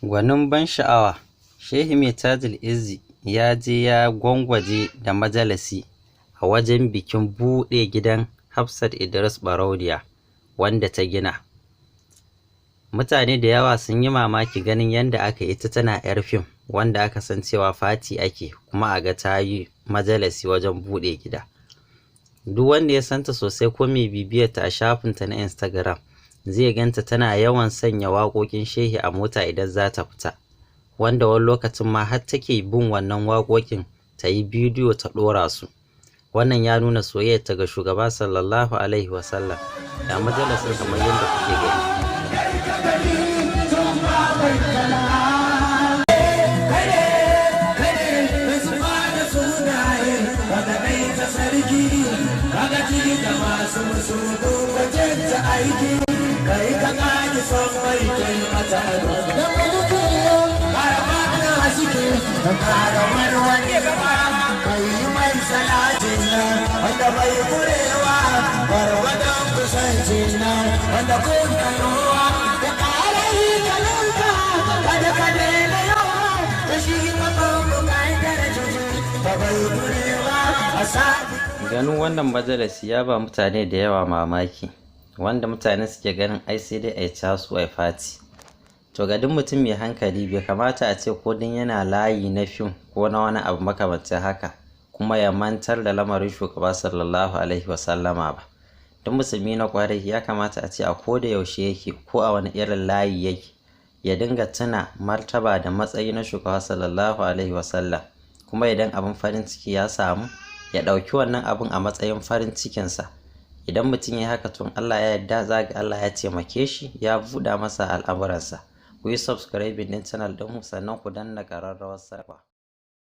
Gwanin ban sha'awa, Shehi Mai Tajul Izzi ya je ya gwangwaje da majalisi a wajen bikin buɗe gidan Hafsat Idris Baraudiya wanda ta gina. Mutane da yawa sun yi mamaki ganin yadda aka ita tana 'yar fim wanda aka san cewa fati ake kuma a ga ta yi majalisi wajen buɗe gida. Duk wanda ya santa sosai ko mai bibiyarta a shafinta na Instagram zai ganta tana yawan sanya waƙoƙin Shehi a mota idan za ta fita, wanda wani lokacin ma har take bin wannan waƙoƙin ta yi bidiyo ta ɗora su. Wannan ya nuna soyayyarta ga shugaba sallallahu alaihi wasallam da majalisar kamar yadda kuke gani. Ganin wannan majalisi ya ba mutane da yawa mamaki, wanda mutane suke ganin ai sai dai ai casu ai fati. To ga duk mutum mai hankali bai kamata a ce ko din yana layi na fim ko na wani abu makamancin haka kuma ya mantar da lamarin shugaba sallallahu alaihi wasallama ba. Duk musulmi na kwarai ya kamata a ce a ko da yaushe yake ko a wani irin layi yake ya dinga tuna martaba da matsayi na shugaba sallallahu alaihi wasallam, kuma idan abin farin ciki ya samu ya ɗauki wannan abin a matsayin farin cikinsa. Idan mutum ya haka tun Allah ya yarda za ga Allah ya taimake shi ya buɗa masa al'amuransa. Ku yi subscribing din channel ɗinmu sannan ku danna ƙararrawar sarwa.